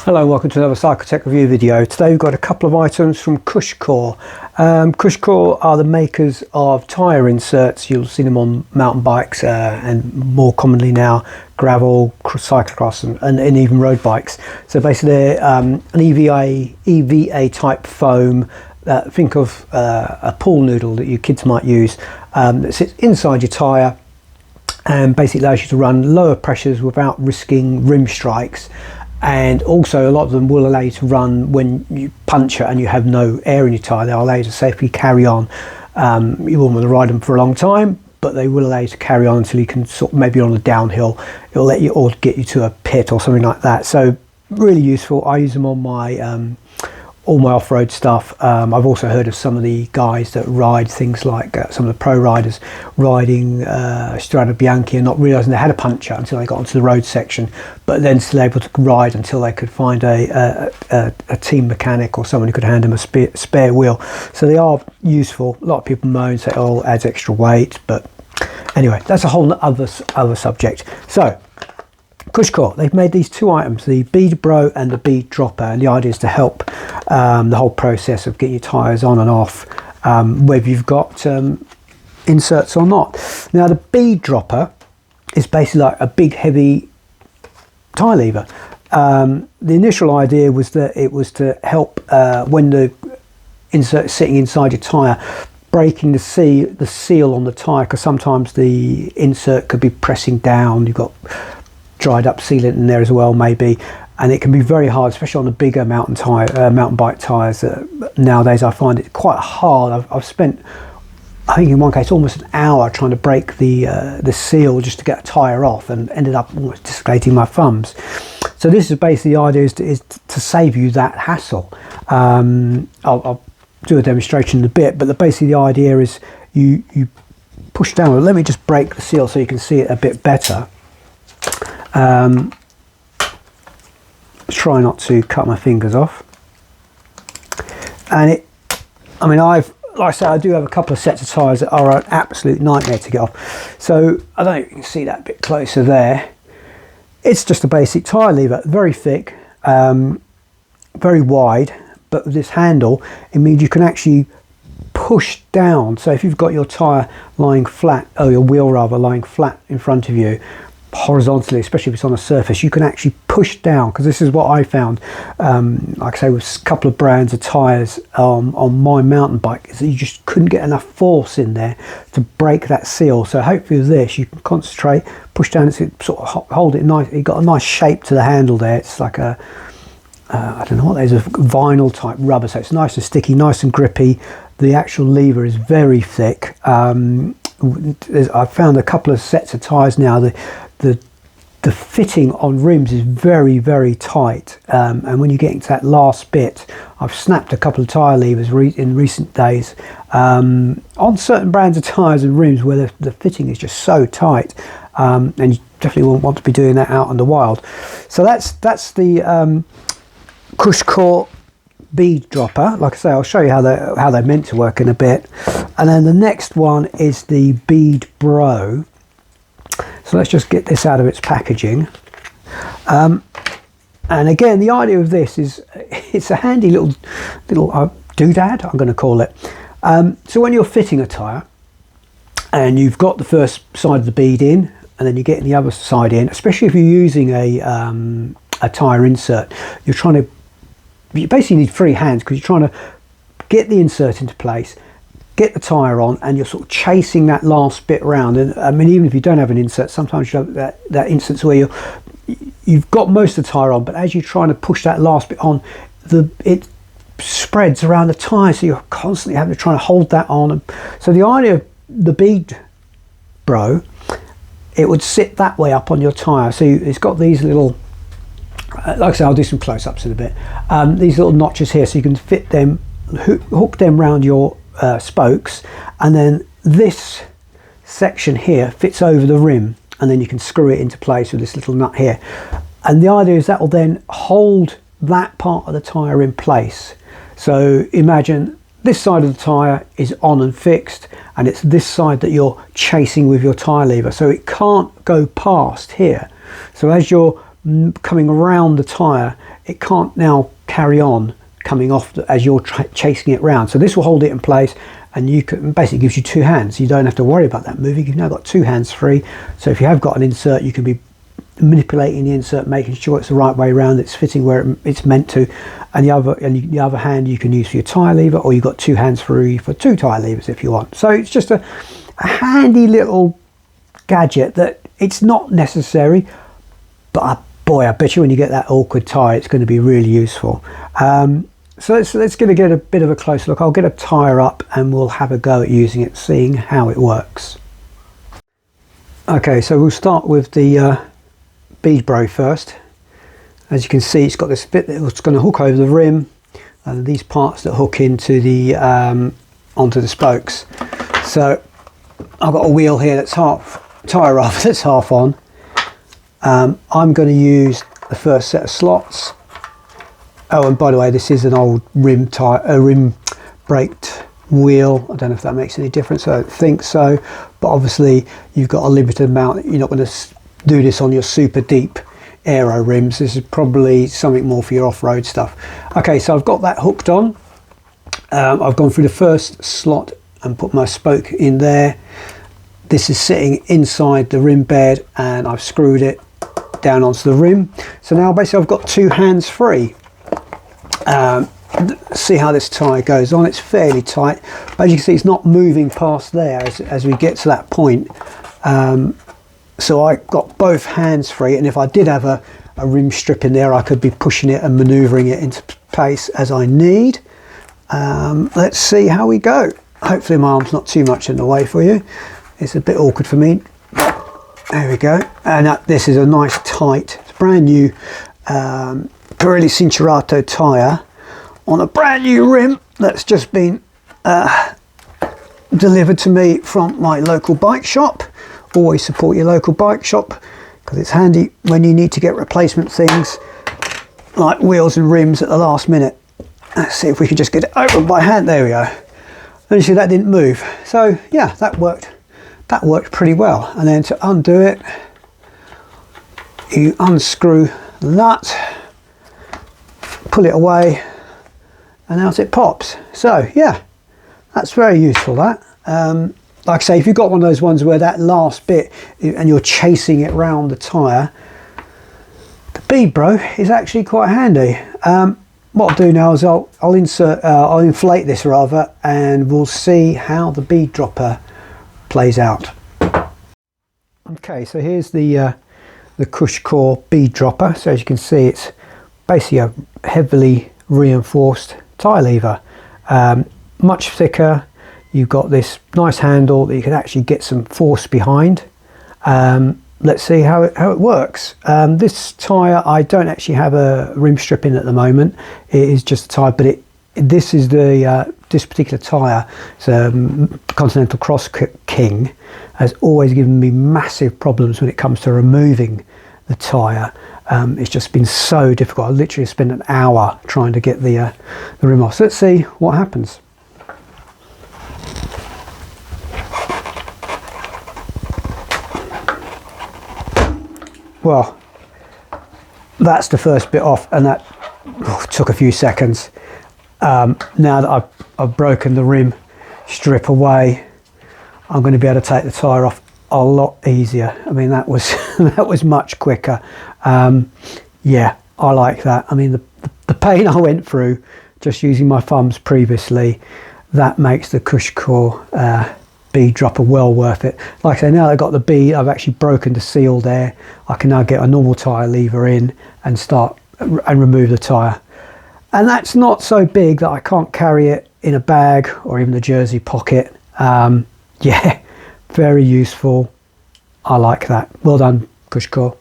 Hello and welcome to another Cycle Tech review video. Today we've got a couple of items from CushCore. CushCore are the makers of tyre inserts. You'll see them on mountain bikes and more commonly now gravel, cyclocross and even road bikes. So basically they're an EVA type foam. Think of a pool noodle that your kids might use that sits inside your tyre and basically allows you to run lower pressures without risking rim strikes. And also a lot of them will allow you to run when you puncture and you have no air in your tyre. They'll allow you to safely carry on. You won't want to ride them for a long time, but they will allow you to carry on until you can sort of maybe on a downhill. It'll let you or get you to a pit or something like that. So really useful. I use them on my all my off-road stuff. I've also heard of some of the guys that ride things like some of the pro riders riding Strada Bianchi and not realising they had a puncture until they got onto the road section, but then still able to ride until they could find a team mechanic or someone who could hand them a spare wheel. So they are useful. A lot of people moan, say, oh, it adds extra weight, but anyway, that's a whole other subject. So CushCore, they've made these two items, the Bead Bro and the Bead Dropper, and the idea is to help the whole process of getting your tyres on and off, whether you've got inserts or not. Now the Bead Dropper is basically like a big heavy tyre lever. The initial idea was that it was to help when the insert is sitting inside your tyre, breaking the seal on the tyre, because sometimes the insert could be pressing down. You've got dried up sealant in there as well maybe, and it can be very hard, especially on the bigger mountain bike tyres. Nowadays I find it quite hard. I've spent, I think in one case, almost an hour trying to break the seal just to get a tyre off, and ended up almost dislocating my thumbs. So this is basically the idea is to save you that hassle. I'll do a demonstration in a bit, but basically the idea is you push down. Let me just break the seal so you can see it a bit better. Try not to cut my fingers off. And like I say, I do have a couple of sets of tyres that are an absolute nightmare to get off. So I don't know if you can see that a bit closer there. It's just a basic tyre lever, very thick, very wide, but with this handle, it means you can actually push down. So if you've got your tyre lying flat, your wheel rather, lying flat in front of you, horizontally, especially if it's on a surface, you can actually push down, because this is what I found, like I say, with a couple of brands of tyres on my mountain bike, is that you just couldn't get enough force in there to break that seal. So hopefully with this you can concentrate, push down, and sort of hold it nice. You've got a nice shape to the handle there. It's like a I don't know what that is, a vinyl type rubber, so it's nice and sticky, nice and grippy. The actual lever is very thick. I've found a couple of sets of tyres now, the fitting on rims is very, very tight, and when you get into that last bit, I've snapped a couple of tyre levers in recent days on certain brands of tyres and rims where the fitting is just so tight, and you definitely won't want to be doing that out in the wild. So that's the CushCore Bead Dropper. Like I say, I'll show you how they're meant to work in a bit. And then the next one is the Bead Bro. So let's just get this out of its packaging. And again, the idea of this is it's a handy little doodad, I'm going to call it. So when you're fitting a tyre and you've got the first side of the bead in, and then you get the other side in, especially if you're using a tyre insert, you basically need free hands, because you're trying to get the insert into place, get the tyre on, and you're sort of chasing that last bit round. And I mean, even if you don't have an insert, sometimes you have that instance where you've got most of the tyre on, but as you're trying to push that last bit on, it spreads around the tyre, so you're constantly having to try to hold that on. So the idea of the Bead Bro, it would sit that way up on your tyre. So it's got these little, like I say, I'll do some close-ups in a bit, these little notches here, so you can fit them, hook them around your spokes, and then this section here fits over the rim, and then you can screw it into place with this little nut here. And the idea is that will then hold that part of the tyre in place. So imagine this side of the tyre is on and fixed, and it's this side that you're chasing with your tyre lever, so it can't go past here. So as you're coming around the tyre, it can't now carry on coming off as you're chasing it round. So this will hold it in place, and you can basically gives you two hands. You don't have to worry about that moving. You've now got two hands free. So if you have got an insert, you can be manipulating the insert, making sure it's the right way around, it's fitting where it's meant to, and the other hand you can use for your tyre lever, or you've got two hands free for two tyre levers if you want. So it's just a handy little gadget that it's not necessary, but boy, I bet you when you get that awkward tyre, it's going to be really useful. So let's get a bit of a closer look. I'll get a tyre up and we'll have a go at using it, seeing how it works. Okay, so we'll start with the Bead Bro first. As you can see, it's got this bit that's going to hook over the rim, and these parts that hook into the onto the spokes. So I've got a wheel here that's tyre rather that's half on. I'm going to use the first set of slots. Oh, and by the way, this is an old rim braked wheel. I don't know if that makes any difference. I don't think so, but obviously you've got a limited amount. You're not going to do this on your super deep aero rims. This is probably something more for your off-road stuff. Okay, so I've got that hooked on. I've gone through the first slot and put my spoke in there. This is sitting inside the rim bed, and I've screwed it down onto the rim. So now basically I've got two hands free. See how this tyre goes on. It's fairly tight, but as you can see, it's not moving past there as we get to that point. So I got both hands free, and if I did have a rim strip in there, I could be pushing it and manoeuvring it into place as I need. Let's see how we go. Hopefully my arm's not too much in the way for you. It's a bit awkward for me. There we go. And this is a nice tight, it's brand new Pirelli Cinturato tyre on a brand new rim that's just been delivered to me from my local bike shop. Always support your local bike shop, because it's handy when you need to get replacement things like wheels and rims at the last minute. Let's see if we can just get it open by hand. There we go. And you see that didn't move. So yeah, that worked pretty well. And then to undo it, you unscrew the nut, pull it away, and out it pops. So yeah, that's very useful, that. Like I say, if you've got one of those ones where that last bit and you're chasing it round the tyre, the Bead Bro is actually quite handy. What I'll do now is I'll inflate this rather, and we'll see how the bead dropper plays out. Okay, so here's the CushCore bead dropper. So as you can see, it's basically a heavily reinforced tyre lever, much thicker. You've got this nice handle that you can actually get some force behind. Let's see how it works. This tyre, I don't actually have a rim strip in at the moment. It is just a tyre, but this is this particular tyre. It's Continental Cross King, has always given me massive problems when it comes to removing the tyre. It's just been so difficult. I literally spent an hour trying to get the rim off. So let's see what happens. Well, that's the first bit off, and that took a few seconds. Now that I've broken the rim strip away, I'm going to be able to take the tyre off a lot easier. I mean, that was that was much quicker. Yeah, I like that. I mean, the pain I went through just using my thumbs previously, that makes the CushCore bead dropper well worth it. Like I say, now that I've got the bead, I've actually broken the seal there. I can now get a normal tyre lever in and start and remove the tyre. And that's not so big that I can't carry it in a bag or even a jersey pocket. Yeah, very useful. I like that. Well done, CushCore.